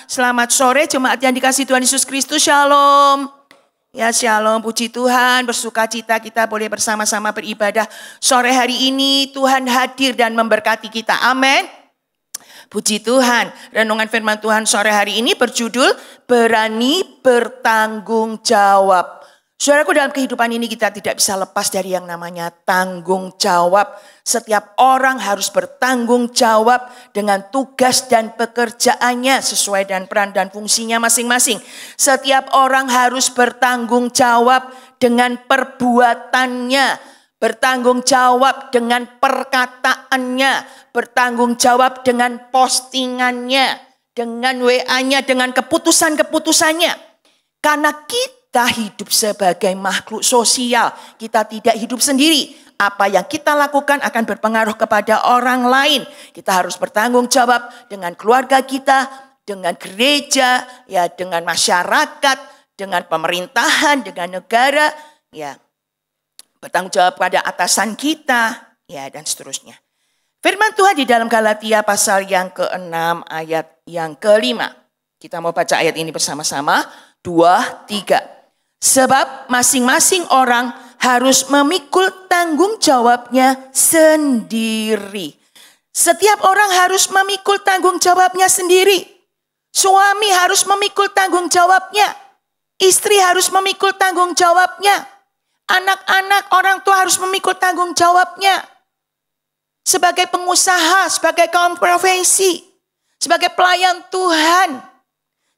Selamat sore jemaat yang dikasihi Tuhan Yesus Kristus. Shalom. Ya shalom, puji Tuhan. Bersukacita kita boleh bersama-sama beribadah sore hari ini. Tuhan hadir dan memberkati kita. Amin. Puji Tuhan. Renungan firman Tuhan sore hari ini berjudul Berani Bertanggung Jawab. Saudaraku, dalam kehidupan ini kita tidak bisa lepas dari yang namanya tanggung jawab. Setiap orang harus bertanggung jawab dengan tugas dan pekerjaannya sesuai dengan peran dan fungsinya masing-masing. Setiap orang harus bertanggung jawab dengan perbuatannya, bertanggung jawab dengan perkataannya, bertanggung jawab dengan postingannya, dengan WA-nya, dengan keputusan-keputusannya. Karena kita hidup sebagai makhluk sosial, kita tidak hidup sendiri. Apa yang kita lakukan akan berpengaruh kepada orang lain. Kita harus bertanggung jawab dengan keluarga kita, dengan gereja, ya, dengan masyarakat, dengan pemerintahan, dengan negara, ya. Bertanggung jawab pada atasan kita, ya, dan seterusnya. Firman Tuhan di dalam Galatia pasal yang ke-6 ayat yang ke-5. Kita mau baca ayat ini bersama-sama. 2, 3. Sebab masing-masing orang harus memikul tanggung jawabnya sendiri. Setiap orang harus memikul tanggung jawabnya sendiri. Suami harus memikul tanggung jawabnya. Istri harus memikul tanggung jawabnya. Anak-anak, orang tua harus memikul tanggung jawabnya. Sebagai pengusaha, sebagai kaum profesi, sebagai pelayan Tuhan,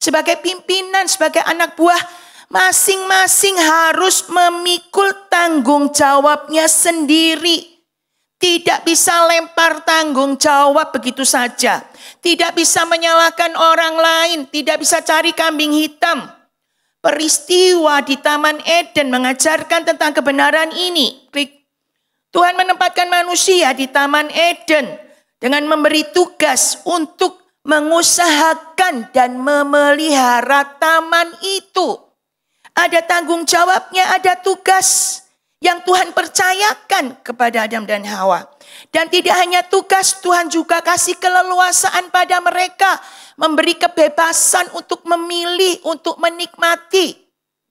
sebagai pimpinan, sebagai anak buah, masing-masing harus memikul tanggung jawabnya sendiri. Tidak bisa lempar tanggung jawab begitu saja. Tidak bisa menyalahkan orang lain. Tidak bisa cari kambing hitam. Peristiwa di Taman Eden mengajarkan tentang kebenaran ini. Tuhan menempatkan manusia di Taman Eden dengan memberi tugas untuk mengusahakan dan memelihara taman itu. Ada tanggung jawabnya, ada tugas yang Tuhan percayakan kepada Adam dan Hawa. Dan tidak hanya tugas, Tuhan juga kasih keleluasaan pada mereka. Memberi kebebasan untuk memilih, untuk menikmati.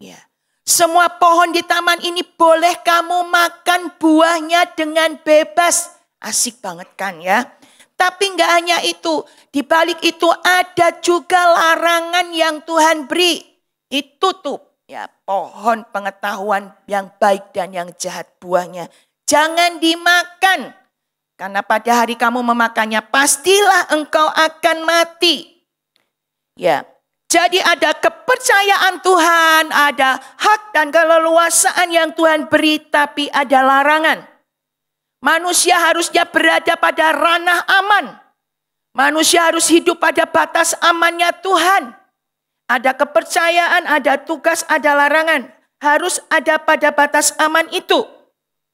Ya. Semua pohon di taman ini boleh kamu makan buahnya dengan bebas. Asik banget kan ya. Tapi enggak hanya itu. Di balik itu ada juga larangan yang Tuhan beri. Itu tuh. Ya, pohon pengetahuan yang baik dan yang jahat buahnya. Jangan dimakan. Karena pada hari kamu memakannya pastilah engkau akan mati. Ya, jadi ada kepercayaan Tuhan, ada hak dan keleluasaan yang Tuhan beri, tapi ada larangan. Manusia harusnya berada pada ranah aman. Manusia harus hidup pada batas amannya Tuhan. Ada kepercayaan, ada tugas, ada larangan. Harus ada pada batas aman itu.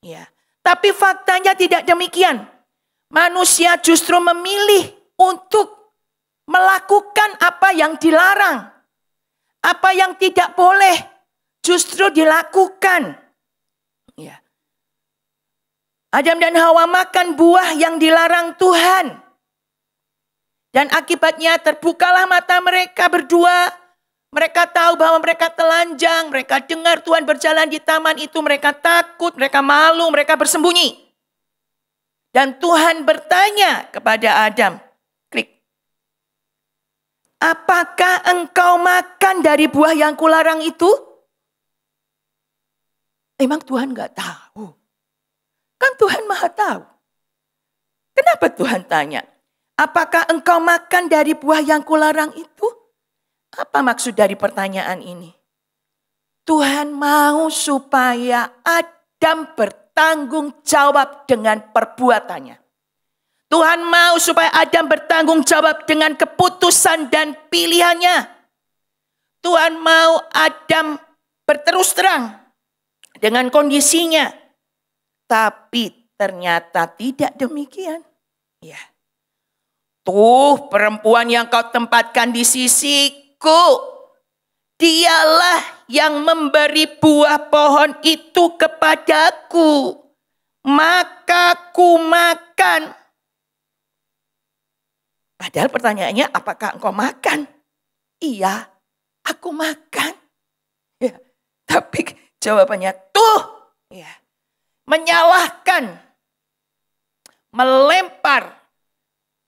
Ya. Tapi faktanya tidak demikian. Manusia justru memilih untuk melakukan apa yang dilarang. Apa yang tidak boleh justru dilakukan. Ya. Adam dan Hawa makan buah yang dilarang Tuhan. Dan akibatnya terbukalah mata mereka berdua. Mereka tahu bahwa mereka telanjang, mereka dengar Tuhan berjalan di taman itu, mereka takut, mereka malu, mereka bersembunyi. Dan Tuhan bertanya kepada Adam, apakah engkau makan dari buah yang kularang itu? Emang Tuhan gak tahu? Kan Tuhan Maha tahu. Kenapa Tuhan tanya, apakah engkau makan dari buah yang kularang itu? Apa maksud dari pertanyaan ini? Tuhan mau supaya Adam bertanggung jawab dengan perbuatannya. Tuhan mau supaya Adam bertanggung jawab dengan keputusan dan pilihannya. Tuhan mau Adam berterus terang dengan kondisinya. Tapi ternyata tidak demikian. Ya. Tuh perempuan yang kau tempatkan di sisiku. Dialah yang memberi buah pohon itu kepadaku. Maka ku makan. Padahal pertanyaannya, apakah engkau makan? Iya, aku makan. Ya, tapi jawabannya tuh, ya, menyalahkan, melempar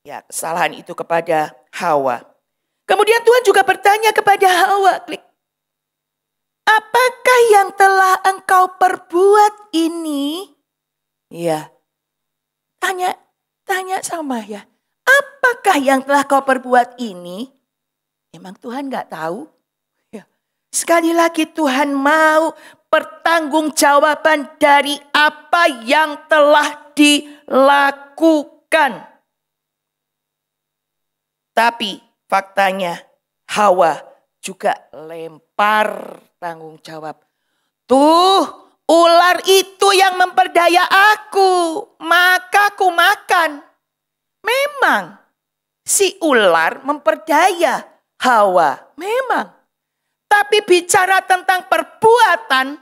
ya kesalahan itu kepada Hawa. Kemudian Tuhan juga bertanya kepada Hawa, klik. Apakah yang telah engkau perbuat ini? Ya, tanya sama ya. Apakah yang telah kau perbuat ini? Emang Tuhan gak tahu? Ya. Sekali lagi Tuhan mau pertanggungjawaban dari apa yang telah dilakukan. Tapi faktanya Hawa juga lempar tanggung jawab. Tuh, ular itu yang memperdaya aku, maka aku makan. Memang si ular memperdaya Hawa, memang. Tapi bicara tentang perbuatan,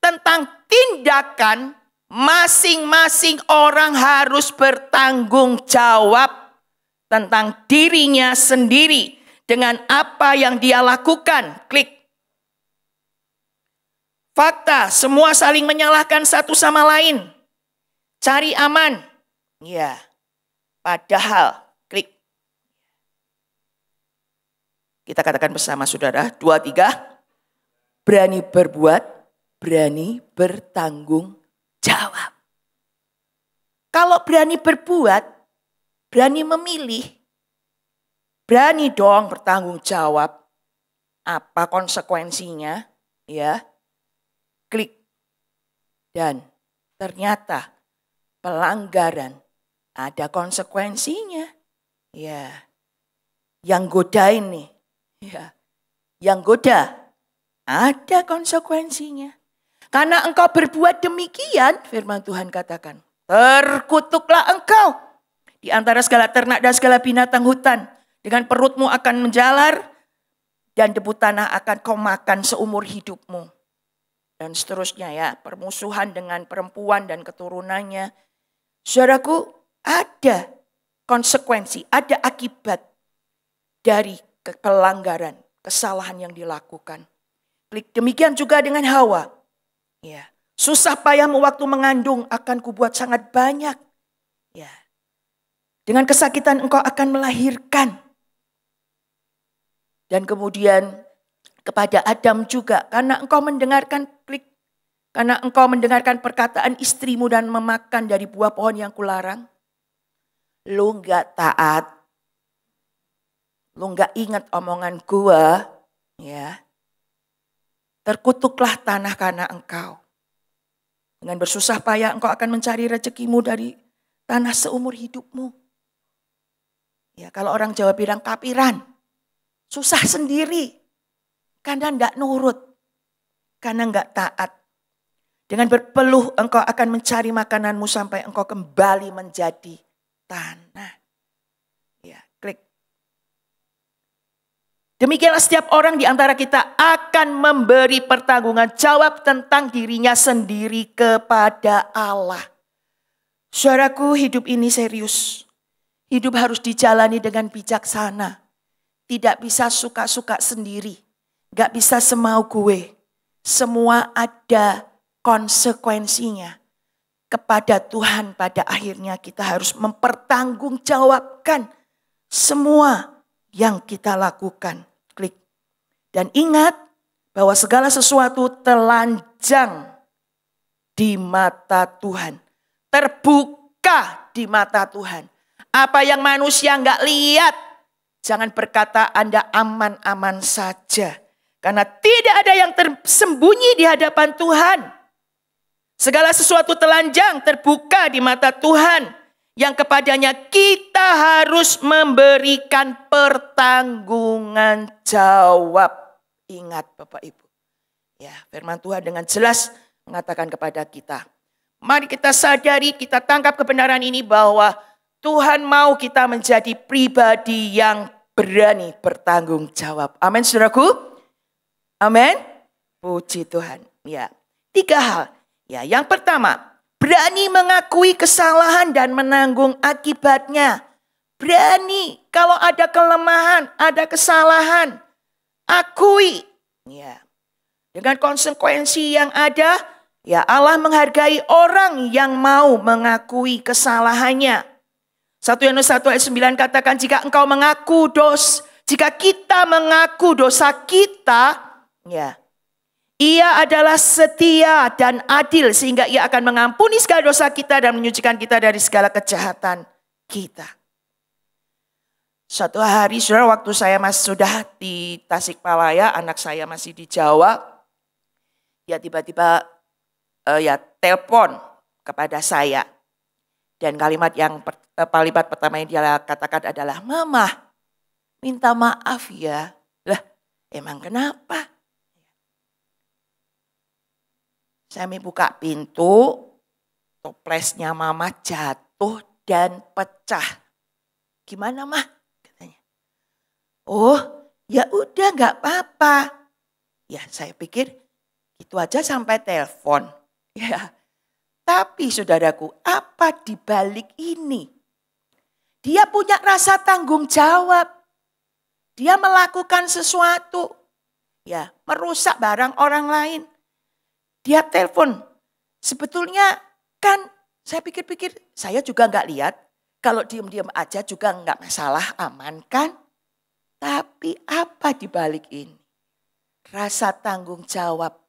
tentang tindakan, masing-masing orang harus bertanggung jawab tentang dirinya sendiri dengan apa yang dia lakukan. Klik. Fakta, semua saling menyalahkan satu sama lain. Cari aman. Ya. Padahal, klik. Kita katakan bersama saudara, 2, 3. Berani berbuat, berani bertanggung jawab. Kalau berani berbuat, berani memilih, berani dong bertanggung jawab. Apa konsekuensinya? Ya. Klik. Dan ternyata pelanggaran ada konsekuensinya. Ya. Yang godain nih. Ya. Yang goda ada konsekuensinya. Karena engkau berbuat demikian, firman Tuhan katakan, terkutuklah engkau di antara segala ternak dan segala binatang hutan. Dengan perutmu akan menjalar dan debu tanah akan kau makan seumur hidupmu. Dan seterusnya ya, permusuhan dengan perempuan dan keturunannya. Saudaraku, ada konsekuensi, ada akibat dari pelanggaran, kesalahan yang dilakukan. Demikian juga dengan Hawa. Ya, susah payahmu waktu mengandung akan kubuat sangat banyak. Ya. Dengan kesakitan engkau akan melahirkan. Dan kemudian kepada Adam juga, karena engkau mendengarkan karena engkau mendengarkan perkataan istrimu dan memakan dari buah pohon yang kularang. Lu gak taat. Lu gak ingat omongan gua. Ya. Terkutuklah tanah karena engkau. Dengan bersusah payah engkau akan mencari rezekimu dari tanah seumur hidupmu. Ya, kalau orang Jawa bilang kapiran. Susah sendiri. Karena enggak nurut. Karena enggak taat. Dengan berpeluh engkau akan mencari makananmu sampai engkau kembali menjadi tanah. Ya, klik. Demikianlah setiap orang di antara kita akan memberi pertanggungan jawab tentang dirinya sendiri kepada Allah. Saudaraku, hidup ini serius. Hidup harus dijalani dengan bijaksana. Tidak bisa suka-suka sendiri. Gak bisa semau gue. Semua ada konsekuensinya. Kepada Tuhan pada akhirnya kita harus mempertanggungjawabkan semua yang kita lakukan. Klik. Dan ingat bahwa segala sesuatu telanjang di mata Tuhan. Terbuka di mata Tuhan. Apa yang manusia gak lihat. Jangan berkata Anda aman-aman saja. Karena tidak ada yang tersembunyi di hadapan Tuhan. Segala sesuatu telanjang terbuka di mata Tuhan. Yang kepadanya kita harus memberikan pertanggungan jawab. Ingat Bapak Ibu. Ya, firman Tuhan dengan jelas mengatakan kepada kita. Mari kita sadari, kita tangkap kebenaran ini bahwa Tuhan mau kita menjadi pribadi yang berani bertanggung jawab. Amin, saudaraku. Amin. Puji Tuhan. Ya, 3 hal. Ya, yang pertama, berani mengakui kesalahan dan menanggung akibatnya. Berani kalau ada kelemahan, ada kesalahan. akui. Ya. Dengan konsekuensi yang ada, ya Allah menghargai orang yang mau mengakui kesalahannya. 1 Yohanes 1 ayat 9 katakan, jika engkau mengaku jika kita mengaku dosa kita, ya, Ia adalah setia dan adil sehingga Ia akan mengampuni segala dosa kita dan menyucikan kita dari segala kejahatan kita. Suatu hari, saudara, waktu saya masih sudah di Tasikmalaya, anak saya masih di Jawa, ya tiba-tiba telepon kepada saya. Dan kalimat pertama yang dia katakan adalah, Mama, minta maaf ya. Lah, emang kenapa? Saya buka pintu, toplesnya Mama jatuh dan pecah. Gimana, Mah? Katanya. Oh, ya udah nggak apa-apa. Ya, saya pikir itu aja sampai telepon. Ya. Tapi saudaraku, apa di balik ini? Dia punya rasa tanggung jawab. Dia melakukan sesuatu. Ya, merusak barang orang lain. Dia telepon. Sebetulnya kan saya pikir-pikir, saya juga nggak lihat. Kalau diam-diam aja juga nggak masalah, aman kan? Tapi apa di balik ini? Rasa tanggung jawab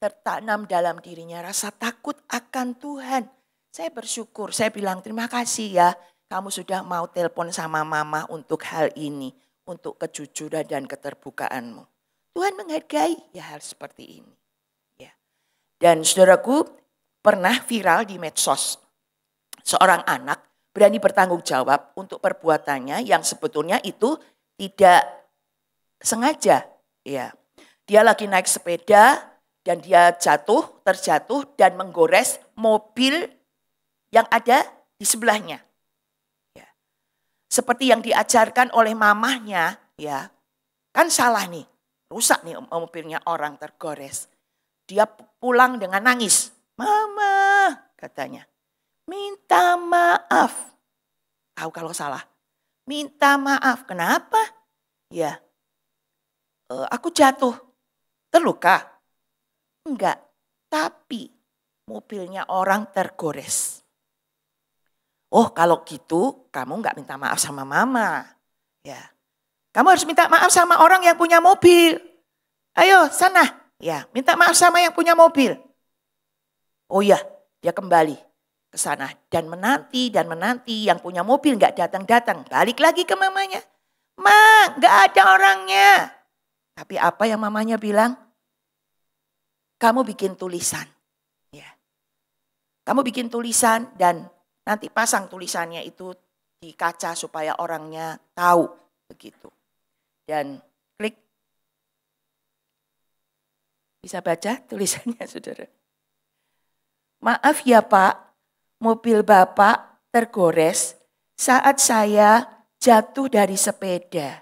tertanam dalam dirinya, rasa takut akan Tuhan. Saya bersyukur, saya bilang terima kasih ya. Kamu sudah mau telepon sama Mama untuk hal ini. Untuk kejujuran dan keterbukaanmu. Tuhan menghargai ya hal seperti ini. Dan saudaraku, pernah viral di medsos. Seorang anak berani bertanggung jawab untuk perbuatannya yang sebetulnya itu tidak sengaja. Ya. Dia lagi naik sepeda dan dia terjatuh dan menggores mobil yang ada di sebelahnya. Ya. Seperti yang diajarkan oleh mamahnya, ya, kan salah nih, rusak nih mobilnya orang tergores. Dia pulang dengan nangis. Mama, katanya, minta maaf. Tahu kalau salah. Minta maaf. Kenapa? Ya, aku jatuh. Terluka? Enggak. Tapi mobilnya orang tergores. Oh, kalau gitu kamu enggak minta maaf sama Mama. Ya, kamu harus minta maaf sama orang yang punya mobil. Ayo, sana. Ya, minta maaf sama yang punya mobil. Oh ya, dia kembali ke sana dan menanti yang punya mobil nggak datang-datang. Balik lagi ke mamanya. Ma, nggak ada orangnya. Tapi apa yang mamanya bilang? Kamu bikin tulisan. Ya. Kamu bikin tulisan dan nanti pasang tulisannya itu di kaca supaya orangnya tahu begitu. Dan klik. Bisa baca tulisannya, saudara. Maaf ya Pak, mobil Bapak tergores saat saya jatuh dari sepeda.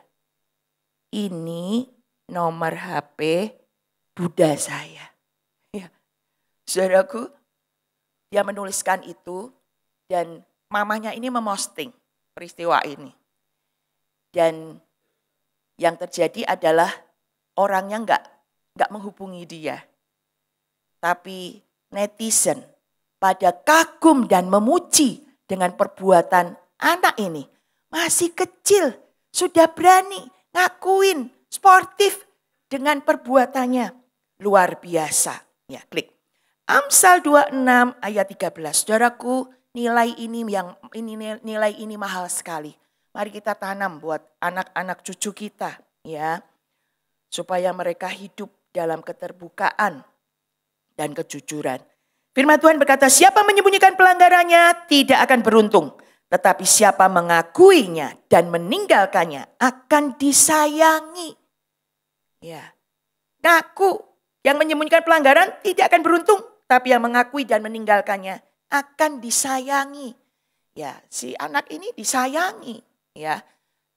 Ini nomor HP Buddha saya. Ya. Saudaraku, dia menuliskan itu dan mamanya ini memosting peristiwa ini. Dan yang terjadi adalah orangnya enggak menghubungi dia. Tapi netizen pada kagum dan memuji dengan perbuatan anak ini. Masih kecil, sudah berani ngakuin sportif dengan perbuatannya. Luar biasa. Ya, klik. Amsal 26 ayat 13. Saudaraku, nilai ini mahal sekali. Mari kita tanam buat anak-anak cucu kita, ya. Supaya mereka hidup dalam keterbukaan dan kejujuran. Firman Tuhan berkata, siapa menyembunyikan pelanggarannya tidak akan beruntung. Tetapi siapa mengakuinya dan meninggalkannya akan disayangi. Ya. Ngaku yang menyembunyikan pelanggaran tidak akan beruntung. Tapi yang mengakui dan meninggalkannya akan disayangi. Ya, si anak ini disayangi. Ya,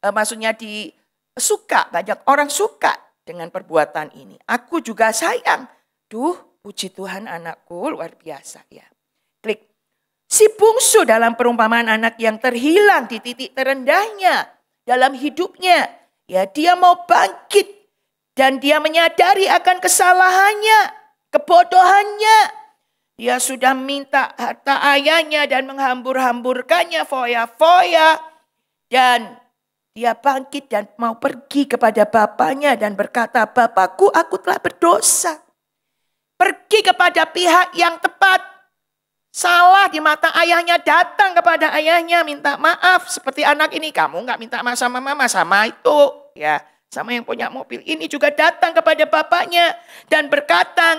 maksudnya disuka, banyak orang suka dengan perbuatan ini. Aku juga sayang. Puji Tuhan anakku luar biasa ya. Klik. Si bungsu dalam perumpamaan anak yang terhilang di titik terendahnya dalam hidupnya. Ya, dia mau bangkit Dan dia menyadari akan kesalahannya, kebodohannya. Dia sudah minta harta ayahnya dan menghambur-hamburkannya foya-foya. Dan dia bangkit dan mau pergi kepada bapaknya dan berkata, "Bapakku, aku telah berdosa." Pergi kepada pihak yang tepat. Salah di mata ayahnya, datang kepada ayahnya minta maaf. Seperti anak ini, kamu gak minta maaf sama mama, sama itu. Ya, sama yang punya mobil ini juga datang kepada bapaknya. Dan berkata,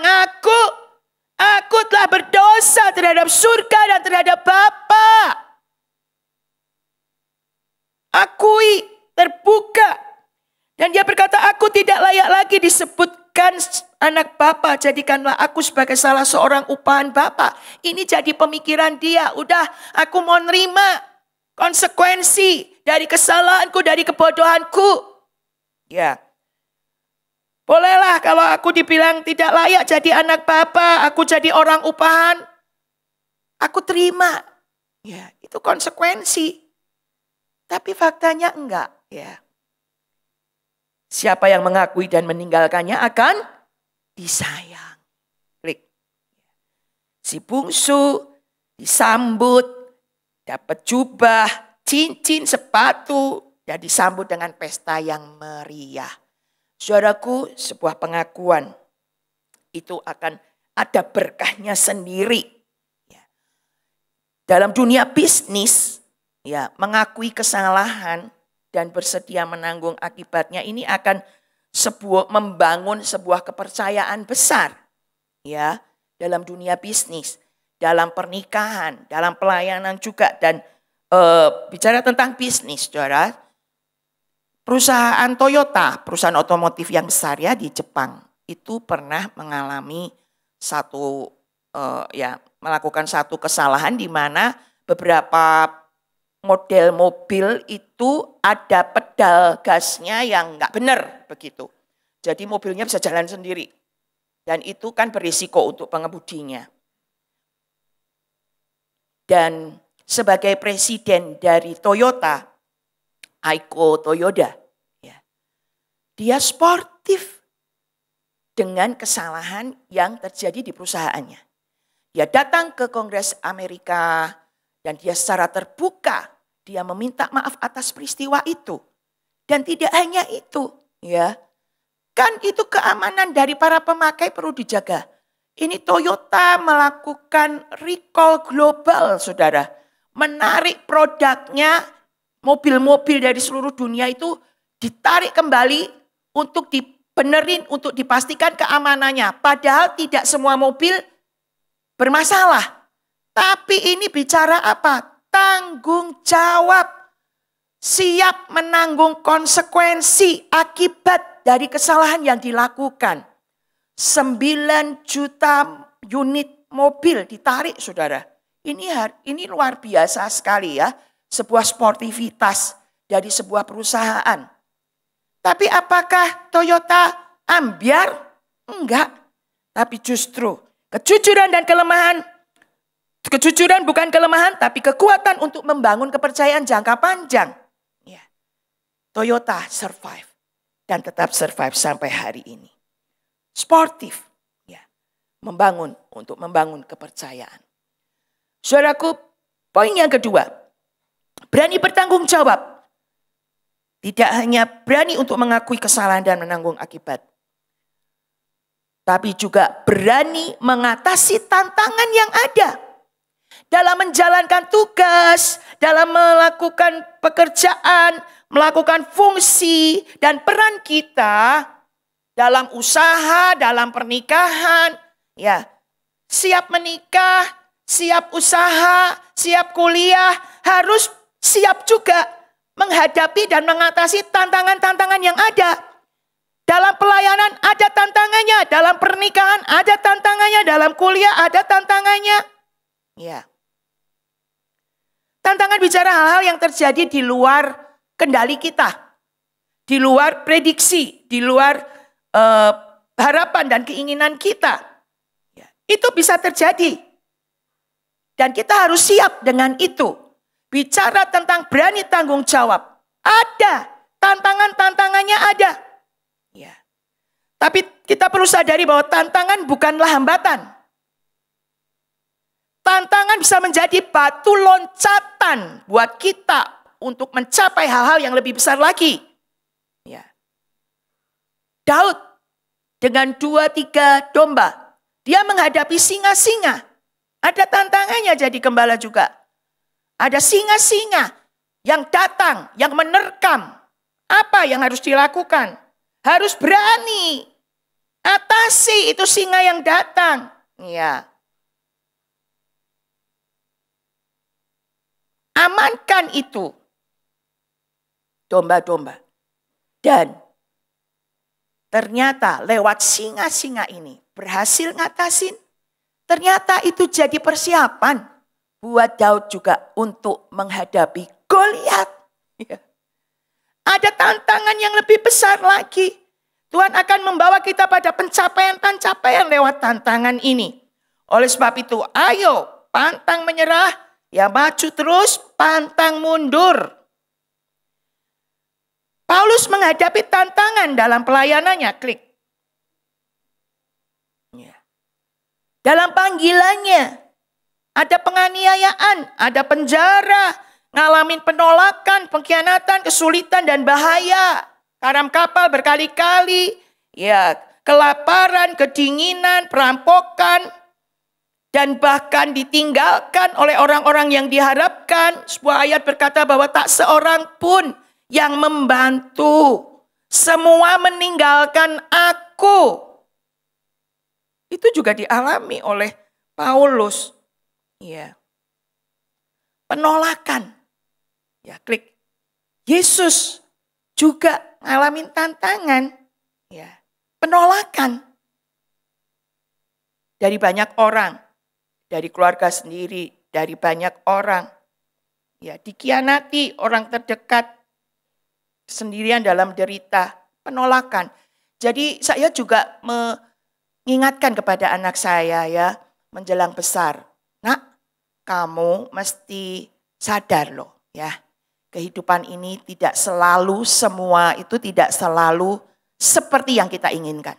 Aku telah berdosa terhadap surga dan terhadap Bapa. Akui, terbuka. Dan dia berkata, aku tidak layak lagi disebutkan anak Bapa. Jadikanlah aku sebagai salah seorang upahan Bapa. Ini jadi pemikiran dia. Udah, aku mau nerima konsekuensi dari kesalahanku, dari kebodohanku. Ya. Bolehlah kalau aku dibilang tidak layak jadi anak Bapa, aku jadi orang upahan, aku terima. Ya, itu konsekuensi. Tapi faktanya enggak, ya. Siapa yang mengakui dan meninggalkannya akan disayang. Klik. Si bungsu disambut, dapat jubah, cincin, sepatu, dan disambut dengan pesta yang meriah. Saudaraku, sebuah pengakuan itu akan ada berkahnya sendiri. Ya. Dalam dunia bisnis, ya, mengakui kesalahan dan bersedia menanggung akibatnya ini akan membangun sebuah kepercayaan besar. Ya, dalam dunia bisnis, dalam pernikahan, dalam pelayanan juga. Dan bicara tentang bisnis, saudara. Perusahaan Toyota, perusahaan otomotif yang besar ya di Jepang, itu pernah mengalami melakukan satu kesalahan di mana beberapa model mobil itu ada pedal gasnya yang nggak benar begitu. Jadi mobilnya bisa jalan sendiri dan itu kan berisiko untuk pengemudinya. Dan sebagai presiden dari Toyota, Aiko Toyoda, ya, dia sportif dengan kesalahan yang terjadi di perusahaannya. Dia datang ke Kongres Amerika dan dia secara terbuka dia meminta maaf atas peristiwa itu. Dan tidak hanya itu, ya, kan itu keamanan dari para pemakai perlu dijaga. Ini Toyota melakukan recall global, saudara, menarik produknya. Mobil-mobil dari seluruh dunia itu ditarik kembali untuk dibenerin, untuk dipastikan keamanannya. Padahal tidak semua mobil bermasalah. Tapi ini bicara apa? Tanggung jawab. Siap menanggung konsekuensi akibat dari kesalahan yang dilakukan. 9 juta unit mobil ditarik, saudara. Ini luar biasa sekali ya. Sebuah sportivitas dari sebuah perusahaan. Tapi apakah Toyota ambyar? Enggak. Tapi justru kejujuran dan kelemahan. Kejujuran bukan kelemahan, tapi kekuatan untuk membangun kepercayaan jangka panjang. Ya. Toyota survive dan tetap survive sampai hari ini. Sportif. Ya. Untuk membangun kepercayaan. Saudaraku, poin yang kedua. Berani bertanggung jawab. Tidak hanya berani untuk mengakui kesalahan dan menanggung akibat. Tapi juga berani mengatasi tantangan yang ada. Dalam menjalankan tugas, dalam melakukan pekerjaan, melakukan fungsi dan peran kita. Dalam usaha, dalam pernikahan. Ya, siap menikah, siap usaha, siap kuliah, harus siap juga menghadapi dan mengatasi tantangan-tantangan yang ada. Dalam pelayanan ada tantangannya, dalam pernikahan ada tantangannya, dalam kuliah ada tantangannya. Ya. Tantangan bicara hal-hal yang terjadi di luar kendali kita. Di luar prediksi, di luar harapan dan keinginan kita. Ya. Itu bisa terjadi. Dan kita harus siap dengan itu. Bicara tentang berani tanggung jawab. Ada. Tantangan-tantangannya ada. Ya. Tapi kita perlu sadari bahwa tantangan bukanlah hambatan. Tantangan bisa menjadi batu loncatan buat kita untuk mencapai hal-hal yang lebih besar lagi. Ya. Daud dengan 2-3 domba, dia menghadapi singa-singa. Ada tantangannya jadi gembala juga. Ada singa-singa yang datang, yang menerkam. Apa yang harus dilakukan? Harus berani. Atasi itu singa yang datang. Ya. Amankan itu. Domba-domba. Dan ternyata lewat singa-singa ini berhasil ngatasin. Ternyata itu jadi persiapan buat Daud juga untuk menghadapi Goliat. Ya. Ada tantangan yang lebih besar lagi. Tuhan akan membawa kita pada pencapaian-pencapaian lewat tantangan ini. Oleh sebab itu, ayo pantang menyerah, ya maju terus, pantang mundur. Paulus menghadapi tantangan dalam pelayanannya, klik. Ya. Dalam panggilannya, ada penganiayaan, ada penjara, ngalamin penolakan, pengkhianatan, kesulitan, dan bahaya. Karam kapal berkali-kali, ya kelaparan, kedinginan, perampokan, dan bahkan ditinggalkan oleh orang-orang yang diharapkan. Sebuah ayat berkata bahwa tak seorang pun yang membantu. Semua meninggalkan aku. Itu juga dialami oleh Paulus. Ya. Penolakan. Ya, klik. Yesus juga ngalamin tantangan, ya, penolakan dari banyak orang, dari keluarga sendiri, dari banyak orang, ya, dikhianati orang terdekat, sendirian dalam derita, penolakan. Jadi saya juga mengingatkan kepada anak saya, ya, menjelang besar, nak, kamu mesti sadar loh, ya. Kehidupan ini tidak selalu, semua itu tidak selalu seperti yang kita inginkan.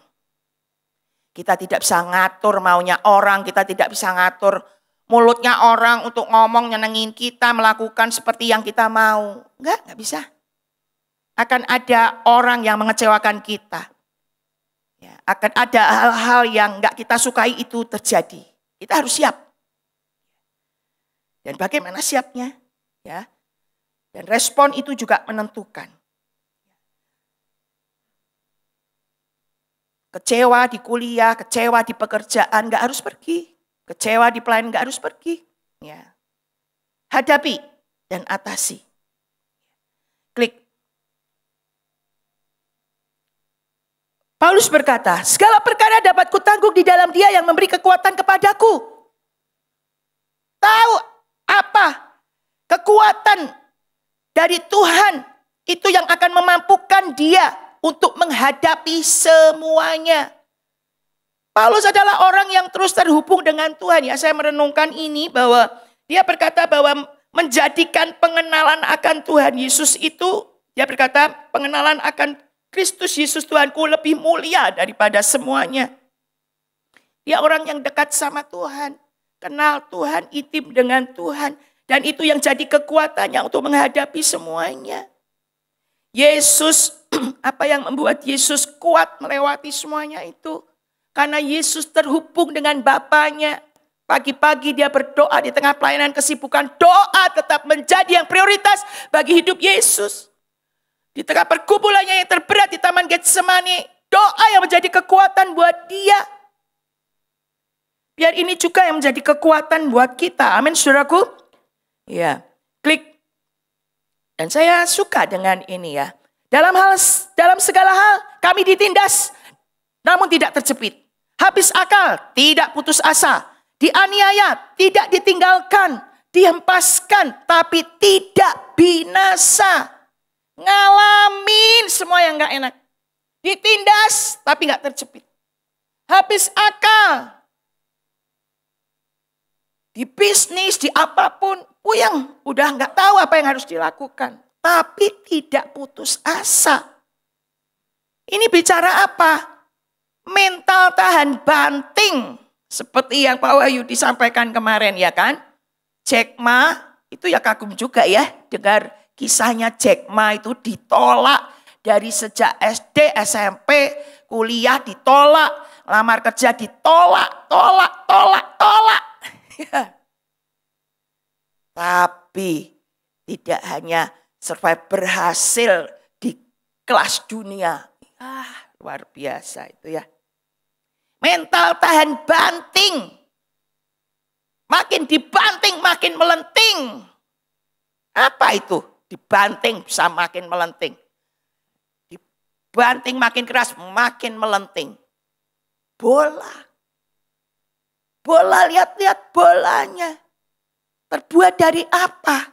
Kita tidak bisa ngatur maunya orang, kita tidak bisa ngatur mulutnya orang untuk ngomong nyenengin kita, melakukan seperti yang kita mau. Enggak bisa. Akan ada orang yang mengecewakan kita. Ya, akan ada hal-hal yang enggak kita sukai itu terjadi. Kita harus siap. Dan bagaimana siapnya? Ya. Dan respon itu juga menentukan. Kecewa di kuliah, kecewa di pekerjaan, gak harus pergi. Kecewa di pelayanan, gak harus pergi. Ya. Hadapi dan atasi. Klik. Paulus berkata, segala perkara dapat kutanggung di dalam Dia yang memberi kekuatan kepadaku. Tahu apa kekuatan dari Tuhan itu yang akan memampukan dia untuk menghadapi semuanya. Paulus adalah orang yang terus terhubung dengan Tuhan. Ya, saya merenungkan ini bahwa dia berkata bahwa menjadikan pengenalan akan Tuhan Yesus itu, dia berkata pengenalan akan Kristus Yesus Tuhanku lebih mulia daripada semuanya. Dia orang yang dekat sama Tuhan, kenal Tuhan, intim dengan Tuhan. Dan itu yang jadi kekuatannya untuk menghadapi semuanya. Yesus, apa yang membuat Yesus kuat melewati semuanya itu? Karena Yesus terhubung dengan Bapanya. Pagi-pagi dia berdoa di tengah pelayanan kesibukan. Doa tetap menjadi yang prioritas bagi hidup Yesus. Di tengah pergumulannya yang terberat di Taman Getsemani. Doa yang menjadi kekuatan buat dia. Biar ini juga yang menjadi kekuatan buat kita. Amin, saudaraku. Ya, klik. Dan saya suka dengan ini, ya. Dalam segala hal kami ditindas, namun tidak terjepit. Habis akal, tidak putus asa. Dianiaya, tidak ditinggalkan. Dihempaskan, tapi tidak binasa. Ngalamin semua yang gak enak. Ditindas, tapi gak terjepit. Habis akal. Di bisnis, di apapun, puyeng, udah nggak tahu apa yang harus dilakukan. Tapi tidak putus asa. Ini bicara apa? mental tahan banting. Seperti yang Pak Wahyu disampaikan kemarin ya kan. Jack Ma itu ya kagum juga ya. Dengar kisahnya Jack Ma itu ditolak dari sejak SD, SMP, kuliah ditolak. Lamar kerja ditolak, tolak. Ya. Tapi tidak hanya survive, berhasil di kelas dunia. Luar biasa itu ya. Mental tahan banting. Makin dibanting makin melenting. Apa itu? Dibanting bisa makin melenting. Dibanting makin keras makin melenting. Bola. Bola, lihat-lihat bolanya. Terbuat dari apa?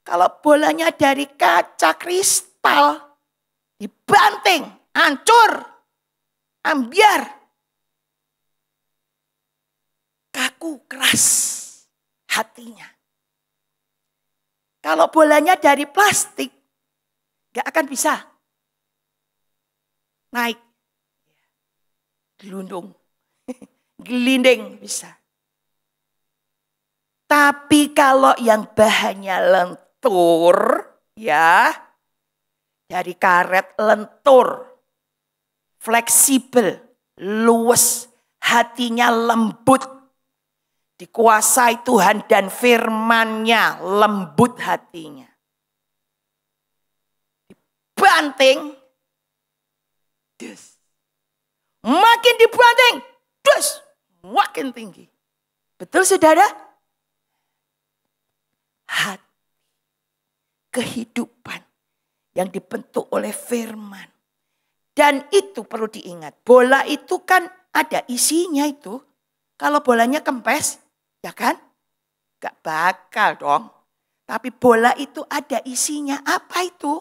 Kalau bolanya dari kaca kristal. Dibanting, hancur, ambiar. Kaku, keras hatinya. Kalau bolanya dari plastik, gak akan bisa naik. Gelundung, gelinding bisa. Tapi kalau yang bahannya lentur, ya, dari karet lentur, fleksibel, luwes, hatinya lembut. Dikuasai Tuhan dan firman-Nya, lembut hatinya. Dibanting, dus. Makin dibanting, dus, makin tinggi. Betul saudara? Hati, kehidupan yang dibentuk oleh firman. Dan itu perlu diingat, bola itu kan ada isinya itu. Kalau bolanya kempes, ya kan? Gak bakal dong. Tapi bola itu ada isinya. Apa itu?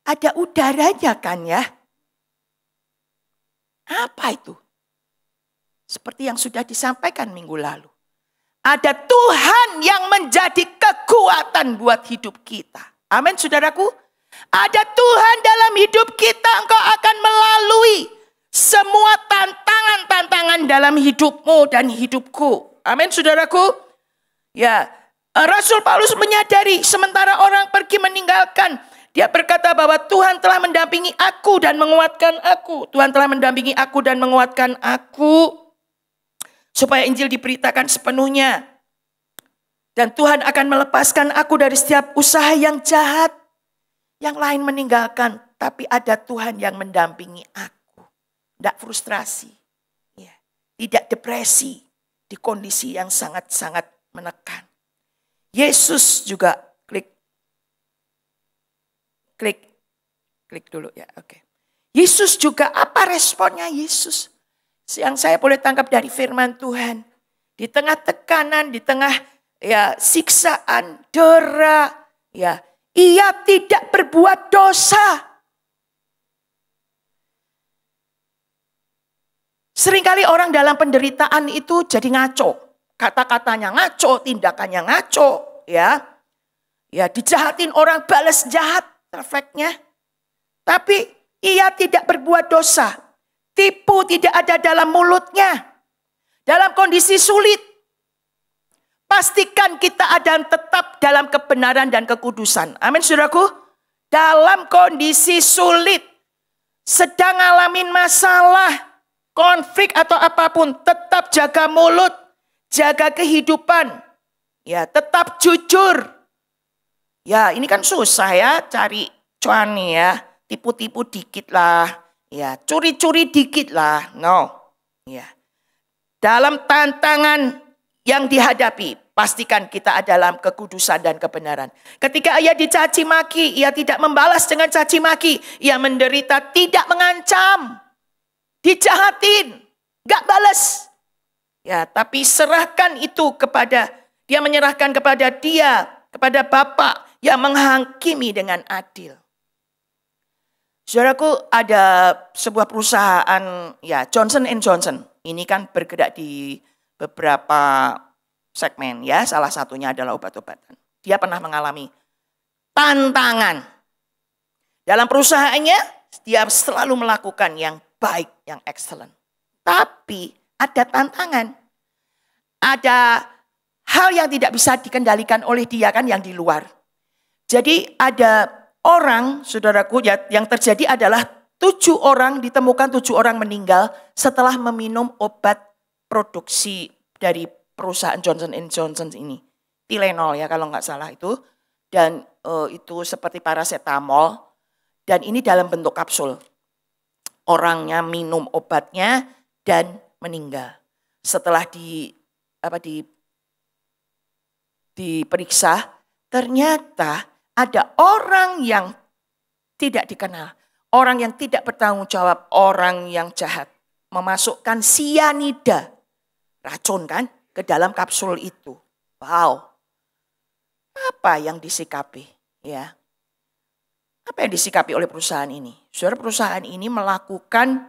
Ada udaranya kan ya? Apa itu? Seperti yang sudah disampaikan minggu lalu. Ada Tuhan yang menjadi kekuatan buat hidup kita. Amin saudaraku. Ada Tuhan dalam hidup kita. Engkau akan melalui semua tantangan dalam hidupmu dan hidupku. Amin saudaraku. Ya, Rasul Paulus menyadari sementara orang pergi meninggalkan. Dia berkata bahwa Tuhan telah mendampingi aku dan menguatkan aku. Tuhan telah mendampingi aku dan menguatkan aku. Supaya Injil diberitakan sepenuhnya. Dan Tuhan akan melepaskan aku dari setiap usaha yang jahat. Yang lain meninggalkan. Tapi ada Tuhan yang mendampingi aku. Tidak frustrasi. Tidak depresi di kondisi yang sangat-sangat menekan. Yesus juga klik dulu ya, oke. Yesus juga apa responnya Yesus? Yang saya boleh tangkap dari firman Tuhan. Di tengah tekanan, di tengah ya siksaan, dera, ya, ia tidak berbuat dosa. Seringkali orang dalam penderitaan itu jadi ngaco. Kata-katanya ngaco, tindakannya ngaco. Ya, dijahatin orang balas jahat efeknya. Tapi ia tidak berbuat dosa. Tipu tidak ada dalam mulutnya. Dalam kondisi sulit. Pastikan kita ada tetap dalam kebenaran dan kekudusan. Amin saudaraku. Dalam kondisi sulit. Sedang ngalamin masalah. Konflik atau apapun, tetap jaga mulut, jaga kehidupan, ya tetap jujur. Ya ini kan susah ya cari cuan ya, tipu-tipu dikit lah, ya curi-curi dikit lah, no. Ya dalam tantangan yang dihadapi, pastikan kita ada dalam kekudusan dan kebenaran. Ketika ia dicaci maki, ia tidak membalas dengan caci maki, ia menderita tidak mengancam. Dijahatin, gak balas. Ya, tapi serahkan itu kepada, dia menyerahkan kepada dia, kepada Bapa yang menghakimi dengan adil. Saudaraku, ada sebuah perusahaan, ya Johnson & Johnson. Ini kan bergerak di beberapa segmen, ya salah satunya adalah obat-obatan. Dia pernah mengalami tantangan. Dalam perusahaannya, dia selalu melakukan yang baik, yang excellent. Tapi ada tantangan. Ada hal yang tidak bisa dikendalikan oleh dia kan yang di luar. Jadi ada orang, saudaraku, yang terjadi adalah 7 orang ditemukan 7 orang meninggal setelah meminum obat produksi dari perusahaan Johnson & Johnson ini. Tylenol ya kalau nggak salah itu. Dan itu seperti paracetamol. Dan ini dalam bentuk kapsul. Orangnya minum obatnya dan meninggal. Setelah diperiksa, ternyata ada orang yang tidak dikenal. Orang yang tidak bertanggung jawab, orang yang jahat. Memasukkan sianida, racun kan, ke dalam kapsul itu. Wow. Apa yang disikapi? Ya. Apa yang disikapi oleh perusahaan ini? Saudara, perusahaan ini melakukan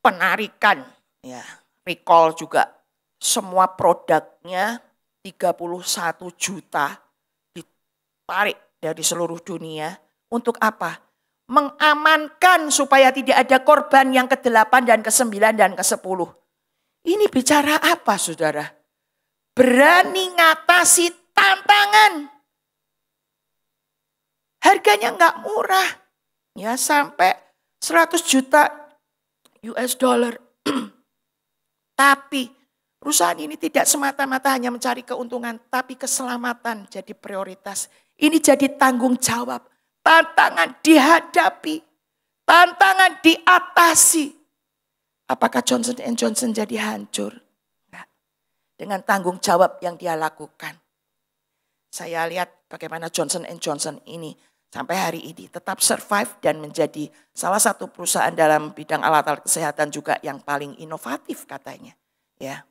penarikan, ya, recall juga. Semua produknya 31 juta ditarik dari seluruh dunia. Untuk apa? Mengamankan supaya tidak ada korban yang ke-8 dan ke-9 dan ke-10. Ini bicara apa, saudara? Berani ngatasi tantangan. Harganya nggak murah. Ya, sampai 100 juta US dollar. Tapi perusahaan ini tidak semata-mata hanya mencari keuntungan, tapi keselamatan jadi prioritas. Ini jadi tanggung jawab. Tantangan dihadapi. Tantangan diatasi. Apakah Johnson & Johnson jadi hancur? Enggak. Dengan tanggung jawab yang dia lakukan. Saya lihat bagaimana Johnson & Johnson ini sampai hari ini tetap survive dan menjadi salah satu perusahaan dalam bidang alat-alat kesehatan juga yang paling inovatif katanya. Ya,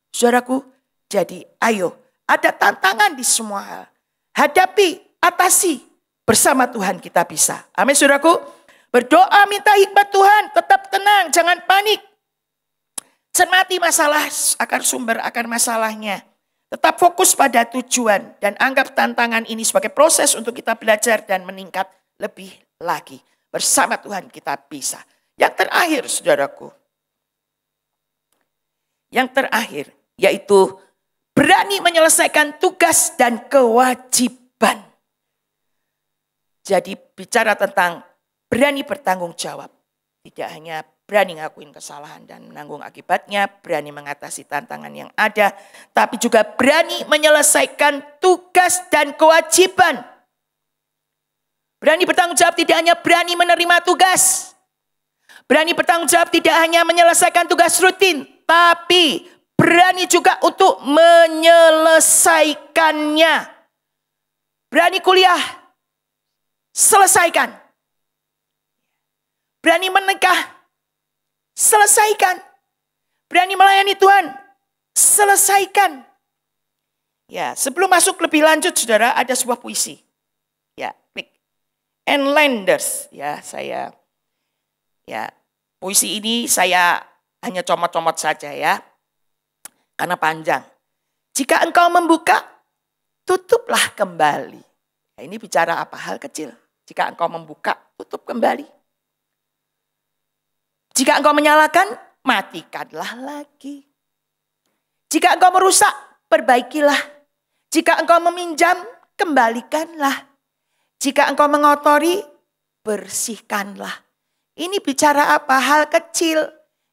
saudaraku, jadi ayo ada tantangan di semua hal. Hadapi, atasi, bersama Tuhan kita bisa. Amin, saudaraku. Berdoa minta hikmat Tuhan, tetap tenang, jangan panik. Cermati masalah, akar sumber, akar masalahnya. Tetap fokus pada tujuan dan anggap tantangan ini sebagai proses untuk kita belajar dan meningkat lebih lagi. Bersama Tuhan kita bisa. Yang terakhir, saudaraku. Yang terakhir, yaitu berani menyelesaikan tugas dan kewajiban. Jadi bicara tentang berani bertanggung jawab. Tidak hanya berani ngakuin kesalahan dan menanggung akibatnya, berani mengatasi tantangan yang ada, tapi juga berani menyelesaikan tugas dan kewajiban. Berani bertanggung jawab tidak hanya berani menerima tugas. Berani bertanggung jawab tidak hanya menyelesaikan tugas rutin, tapi berani juga untuk menyelesaikannya. Berani kuliah, selesaikan. Berani menikah, selesaikan. Berani melayani Tuhan, selesaikan. Ya, sebelum masuk lebih lanjut, saudara, ada sebuah puisi. Ya, klik. Endlanders. Ya, puisi ini saya hanya comot-comot saja ya. Karena panjang. Jika engkau membuka, tutuplah kembali. Ya, ini bicara apa? Hal kecil. Jika engkau membuka, tutup kembali. Jika engkau menyalakan, matikanlah lagi. Jika engkau merusak, perbaikilah. Jika engkau meminjam, kembalikanlah. Jika engkau mengotori, bersihkanlah. Ini bicara apa? Hal kecil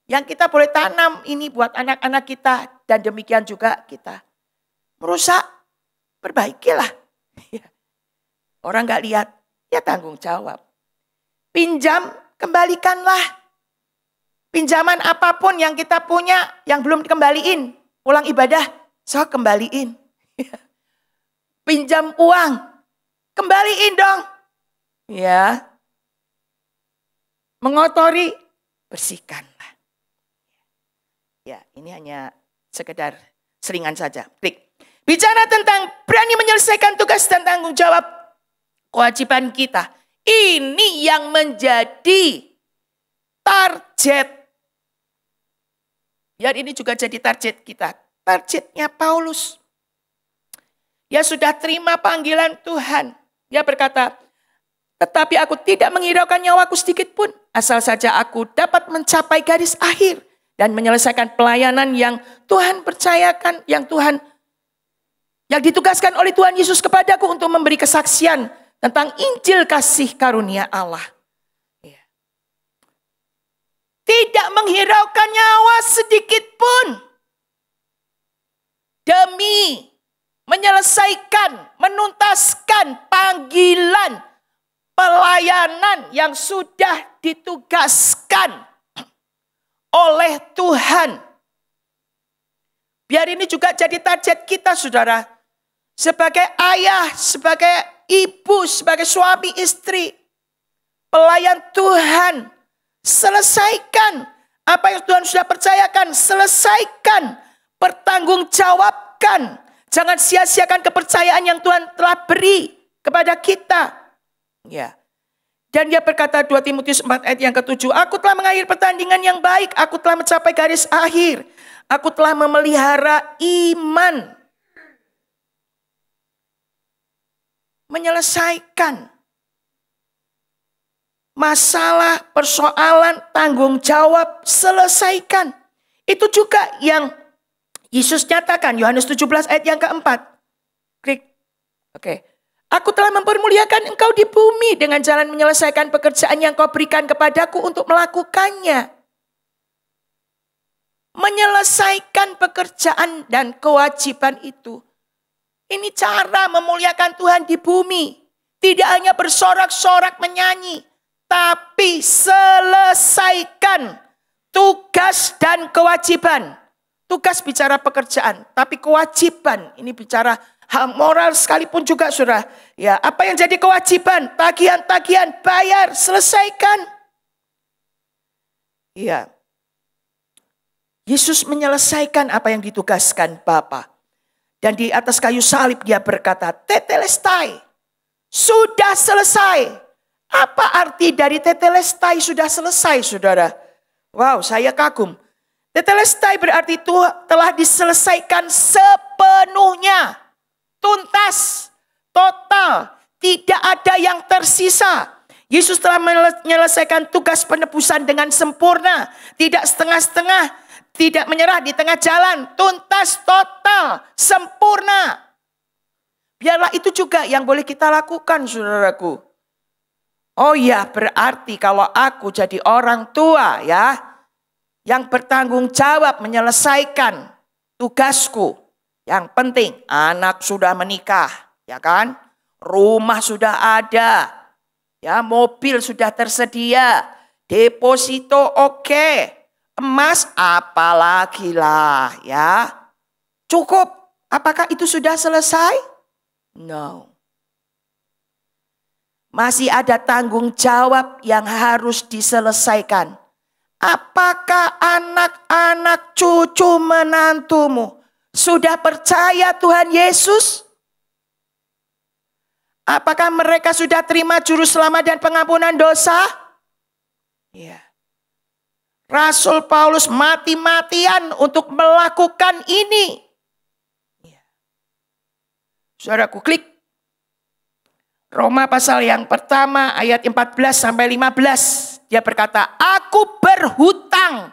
yang kita boleh tanam ini buat anak-anak kita. Dan demikian juga kita. Merusak, perbaikilah. Orang gak lihat, ya tanggung jawab. Pinjam, kembalikanlah. Pinjaman apapun yang kita punya yang belum dikembaliin. Pulang ibadah, so kembaliin. Pinjam uang, kembaliin dong. Ya. Mengotori, bersihkanlah. Ya, ini hanya sekedar seringan saja. Klik. Bicara tentang berani menyelesaikan tugas dan tanggung jawab kewajiban kita. Ini yang menjadi target. Ya, ini juga jadi target kita. Targetnya Paulus. Dia sudah terima panggilan Tuhan. Dia berkata, Tetapi aku tidak menghiraukan nyawaku sedikit pun. Asal saja aku dapat mencapai garis akhir. Dan menyelesaikan pelayanan yang Tuhan percayakan. Yang ditugaskan oleh Tuhan Yesus kepadaku untuk memberi kesaksian tentang Injil kasih karunia Allah. Tidak menghiraukan nyawa sedikit pun. Demi menyelesaikan, menuntaskan panggilan pelayanan yang sudah ditugaskan oleh Tuhan. Biar ini juga jadi target kita, saudara. Sebagai ayah, sebagai ibu, sebagai suami istri. Pelayan Tuhan. Selesaikan apa yang Tuhan sudah percayakan. Selesaikan. Pertanggungjawabkan. Jangan sia-siakan kepercayaan yang Tuhan telah beri kepada kita. Ya. Dan dia berkata 2 Timotius 4 ayat yang ke-7. Aku telah mengakhiri pertandingan yang baik. Aku telah mencapai garis akhir. Aku telah memelihara iman. Menyelesaikan masalah, persoalan, tanggung jawab. Selesaikan. Itu juga yang Yesus nyatakan. Yohanes 17 ayat yang ke-4. Klik. Oke. Aku telah mempermuliakan engkau di bumi dengan jalan menyelesaikan pekerjaan yang kau berikan kepadaku untuk melakukannya. Menyelesaikan pekerjaan dan kewajiban itu. Ini cara memuliakan Tuhan di bumi. Tidak hanya bersorak-sorak menyanyi. Tapi selesaikan tugas dan kewajiban. Tugas bicara pekerjaan. Tapi kewajiban ini bicara hal moral sekalipun juga, saudara. Ya, apa yang jadi kewajiban? Tagihan-tagihan, bayar, selesaikan. Iya. Yesus menyelesaikan apa yang ditugaskan Bapa. Dan di atas kayu salib dia berkata, tetelestai, sudah selesai. Apa arti dari tetelestai sudah selesai, saudara? Wow, saya kagum. Tetelestai berarti itu telah diselesaikan sepenuhnya. Tuntas, total, tidak ada yang tersisa. Yesus telah menyelesaikan tugas penebusan dengan sempurna. Tidak setengah-setengah, tidak menyerah di tengah jalan. Tuntas, total, sempurna. Biarlah itu juga yang boleh kita lakukan, saudaraku. Oh ya, berarti kalau aku jadi orang tua ya, yang bertanggung jawab menyelesaikan tugasku. Yang penting anak sudah menikah, ya kan? Rumah sudah ada, ya mobil sudah tersedia, deposito oke, emas apalagi lah, ya. Cukup. Apakah itu sudah selesai? No. Masih ada tanggung jawab yang harus diselesaikan. Apakah anak-anak cucu menantumu sudah percaya Tuhan Yesus? Apakah mereka sudah terima juru selamat dan pengampunan dosa? Ya. Rasul Paulus mati-matian untuk melakukan ini. Ya. Saudaraku, klik Roma pasal yang pertama ayat 14 sampai 15. Dia berkata, aku berhutang.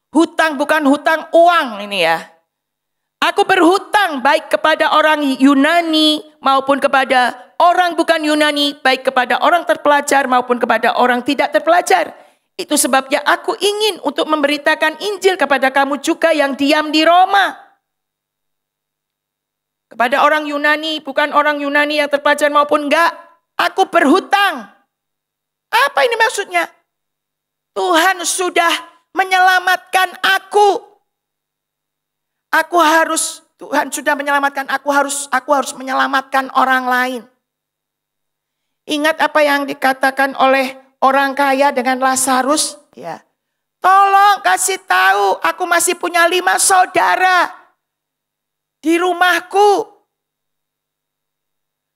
Hutang bukan hutang uang ini ya. Aku berhutang baik kepada orang Yunani maupun kepada orang bukan Yunani. Baik kepada orang terpelajar maupun kepada orang tidak terpelajar. Itu sebabnya aku ingin untuk memberitakan Injil kepada kamu juga yang diam di Roma. Kepada orang Yunani, bukan orang Yunani yang terpelajar maupun enggak. Aku berhutang. Apa ini maksudnya? Tuhan sudah menyelamatkan aku. Tuhan sudah menyelamatkan aku harus menyelamatkan orang lain. Ingat apa yang dikatakan oleh orang kaya dengan Lazarus? Ya. Tolong kasih tahu, aku masih punya 5 saudara di rumahku.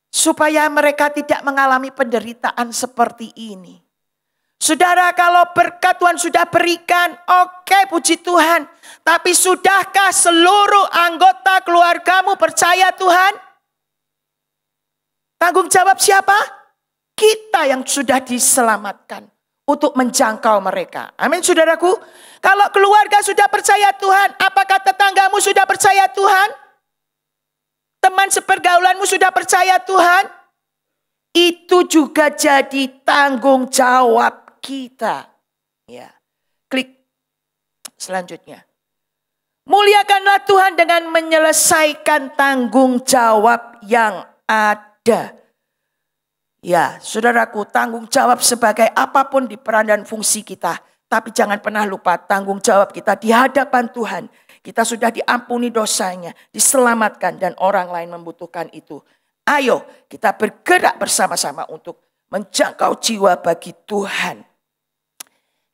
Supaya mereka tidak mengalami penderitaan seperti ini. Saudara, kalau berkat Tuhan sudah berikan, oke, puji Tuhan. Tapi sudahkah seluruh anggota keluargamu percaya Tuhan? Tanggung jawab siapa? Kita yang sudah diselamatkan untuk menjangkau mereka. Amin saudaraku. Kalau keluarga sudah percaya Tuhan, apakah tetanggamu sudah percaya Tuhan? Teman sepergaulanmu sudah percaya Tuhan? Itu juga jadi tanggung jawab kita. Ya. Klik selanjutnya. Muliakanlah Tuhan dengan menyelesaikan tanggung jawab yang ada. Ya, saudaraku, tanggung jawab sebagai apapun di peran dan fungsi kita. Tapi jangan pernah lupa tanggung jawab kita di hadapan Tuhan. Kita sudah diampuni dosanya, diselamatkan dan orang lain membutuhkan itu. Ayo kita bergerak bersama-sama untuk menjangkau jiwa bagi Tuhan.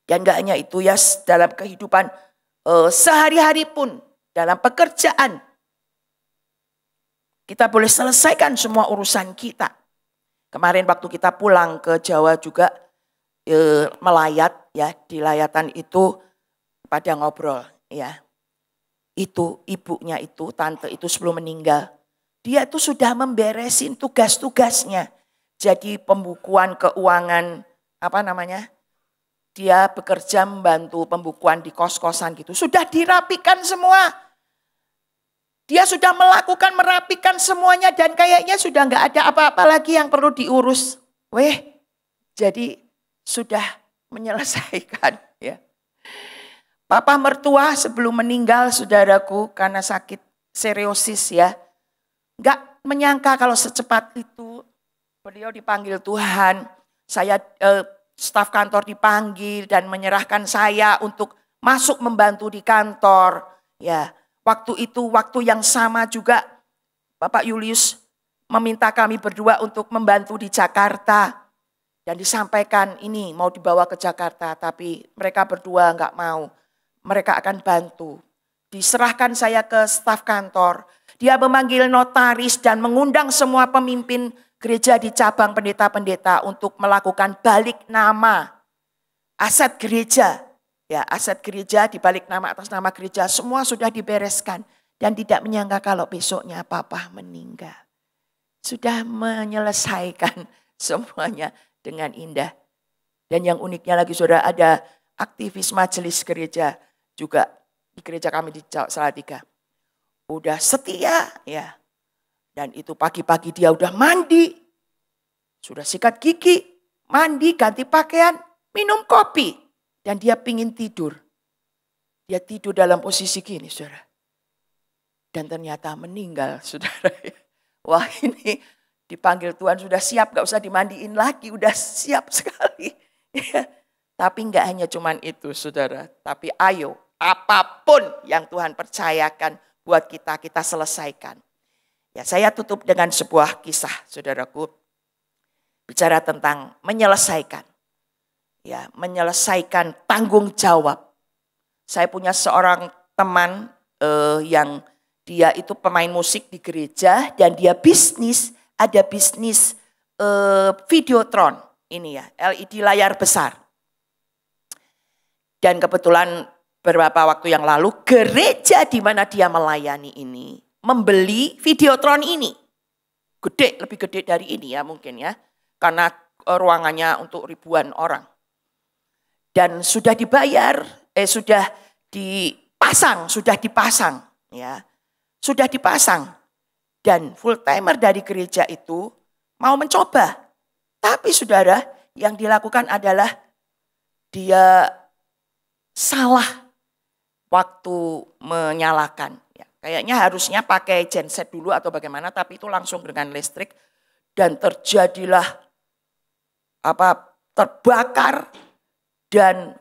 Dan gak hanya itu ya, dalam kehidupan sehari-hari pun, dalam pekerjaan. Kita boleh selesaikan semua urusan kita. Kemarin waktu kita pulang ke Jawa juga melayat ya, di layatan itu pada ngobrol ya. Itu ibunya itu, tante itu sebelum meninggal, dia itu sudah memberesin tugas-tugasnya. Jadi pembukuan keuangan dia bekerja membantu pembukuan di kos-kosan gitu. Sudah dirapikan semua. Dia sudah merapikan semuanya dan kayaknya sudah nggak ada apa-apa lagi yang perlu diurus. Jadi sudah menyelesaikan ya. Papa mertua sebelum meninggal saudaraku karena sakit seriosis ya. Nggak menyangka kalau secepat itu beliau dipanggil Tuhan. Saya staf kantor dipanggil dan menyerahkan saya untuk masuk membantu di kantor ya. Waktu itu, waktu yang sama juga Bapak Julius meminta kami berdua untuk membantu di Jakarta. Dan disampaikan ini mau dibawa ke Jakarta, tapi mereka berdua enggak mau. Mereka akan bantu. Diserahkan saya ke staf kantor. Dia memanggil notaris dan mengundang semua pemimpin gereja di cabang pendeta-pendeta untuk melakukan balik nama aset gereja. Ya, aset gereja dibalik nama atas nama gereja semua sudah dibereskan dan tidak menyangka kalau besoknya papa meninggal. Sudah menyelesaikan semuanya dengan indah. Dan yang uniknya lagi saudara, ada aktivis majelis gereja juga di gereja kami di Salatiga. Udah setia ya. Dan itu pagi-pagi dia udah mandi. Sudah sikat gigi, mandi, ganti pakaian, minum kopi. Dan dia pingin tidur. Dia tidur dalam posisi gini, saudara. Dan ternyata meninggal, saudara. Wah, ini dipanggil Tuhan sudah siap, gak usah dimandiin lagi, udah siap sekali. Tapi gak hanya cuman itu, saudara. Tapi ayo, apapun yang Tuhan percayakan buat kita, kita selesaikan. Ya, saya tutup dengan sebuah kisah, saudaraku. Bicara tentang menyelesaikan. Ya, menyelesaikan tanggung jawab. Saya punya seorang teman yang dia itu pemain musik di gereja dan dia ada bisnis videotron ini ya, LED layar besar. Dan kebetulan beberapa waktu yang lalu gereja di mana dia melayani ini membeli videotron ini. Gede, lebih gede dari ini ya mungkin ya. Karena ruangannya untuk ribuan orang. Dan sudah dibayar, sudah dipasang ya. Sudah dipasang. Dan full timer dari gereja itu mau mencoba. Tapi saudara, yang dilakukan adalah dia salah waktu menyalakan. Ya, kayaknya harusnya pakai genset dulu atau bagaimana, tapi itu langsung dengan listrik. Dan terjadilah terbakar. Dan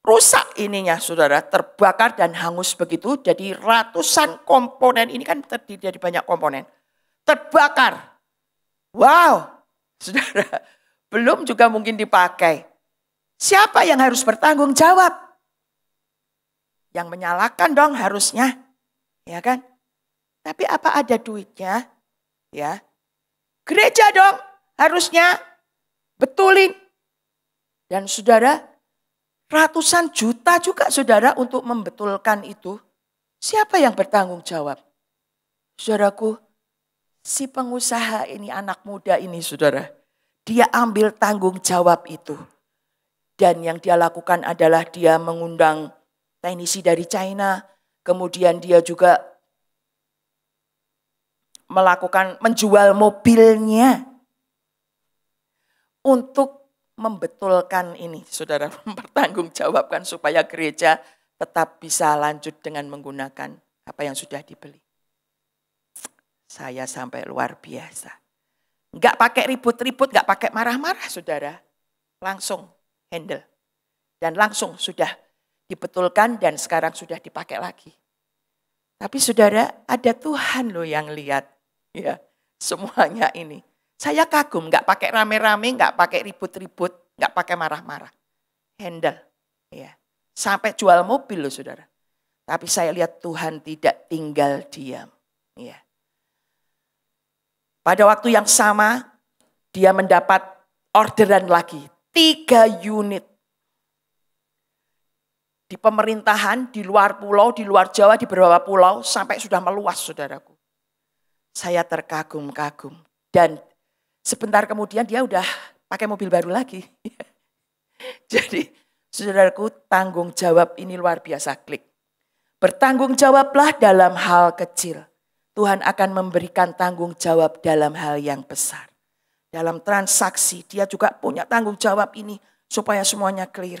rusak ininya saudara, terbakar dan hangus begitu. Jadi ratusan komponen, ini kan terdiri dari banyak komponen, terbakar. Wow, saudara, belum juga mungkin dipakai. Siapa yang harus bertanggung jawab? Yang menyalakan dong harusnya, ya kan? Tapi apa ada duitnya? Ya, gereja dong harusnya betulin. Dan saudara, ratusan juta juga saudara untuk membetulkan itu. Siapa yang bertanggung jawab? Saudaraku, Si pengusaha ini, anak muda ini saudara, dia ambil tanggung jawab itu. Dan yang dia lakukan adalah dia mengundang teknisi dari China. Kemudian dia juga menjual mobilnya. Untuk membetulkan ini saudara, mempertanggungjawabkan supaya gereja tetap bisa lanjut dengan menggunakan apa yang sudah dibeli. Saya sampai luar biasa. Enggak pakai ribut-ribut, enggak pakai marah-marah saudara. Langsung handle. Dan langsung sudah dibetulkan dan sekarang sudah dipakai lagi. Tapi saudara, ada Tuhan loh yang lihat. Ya, semuanya ini. Saya kagum, enggak pakai rame-rame, enggak pakai ribut-ribut, enggak pakai marah-marah. Handle. Ya. Sampai jual mobil loh saudara. Tapi saya lihat Tuhan tidak tinggal diam. Ya. Pada waktu yang sama, dia mendapat orderan lagi. 3 unit. Di pemerintahan, di luar pulau, di luar Jawa, di beberapa pulau, sampai sudah meluas saudaraku. Saya terkagum-kagum. Dan sebentar kemudian dia udah pakai mobil baru lagi. Jadi saudaraku, tanggung jawab ini luar biasa. Klik. Bertanggung jawablah dalam hal kecil. Tuhan akan memberikan tanggung jawab dalam hal yang besar. Dalam transaksi dia juga punya tanggung jawab ini supaya semuanya clear.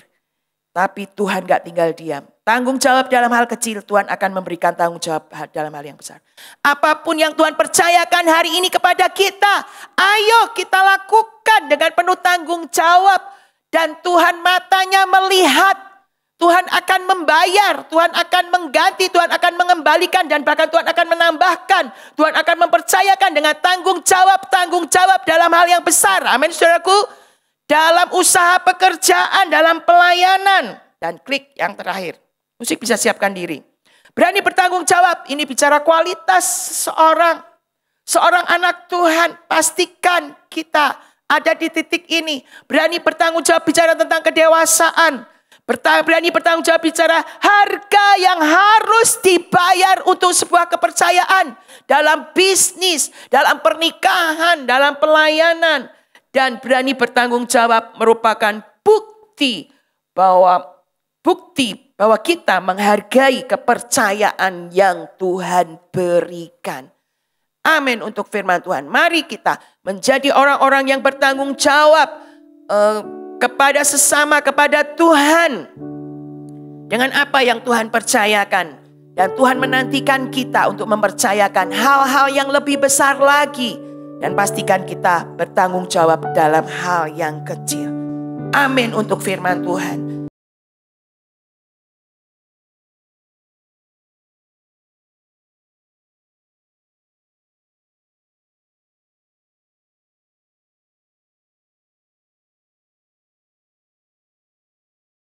Tapi Tuhan gak tinggal diam. Tanggung jawab dalam hal kecil, Tuhan akan memberikan tanggung jawab dalam hal yang besar. Apapun yang Tuhan percayakan hari ini kepada kita, ayo kita lakukan dengan penuh tanggung jawab. Dan Tuhan matanya melihat. Tuhan akan membayar, Tuhan akan mengganti, Tuhan akan mengembalikan, dan bahkan Tuhan akan menambahkan. Tuhan akan mempercayakan dengan tanggung jawab dalam hal yang besar. Amin saudaraku. Dalam usaha pekerjaan, dalam pelayanan. Dan klik yang terakhir. Musik bisa siapkan diri. Berani bertanggung jawab, ini bicara kualitas seorang anak Tuhan. Pastikan kita ada di titik ini. Berani bertanggung jawab bicara tentang kedewasaan. Berani bertanggung jawab bicara harga yang harus dibayar untuk sebuah kepercayaan. Dalam bisnis, dalam pernikahan, dalam pelayanan. Dan berani bertanggung jawab merupakan bukti bahwa kita menghargai kepercayaan yang Tuhan berikan. Amin untuk firman Tuhan. Mari kita menjadi orang-orang yang bertanggung jawab kepada sesama, kepada Tuhan. Dengan apa yang Tuhan percayakan. Dan Tuhan menantikan kita untuk mempercayakan hal-hal yang lebih besar lagi. Dan pastikan kita bertanggung jawab dalam hal yang kecil. Amin untuk firman Tuhan.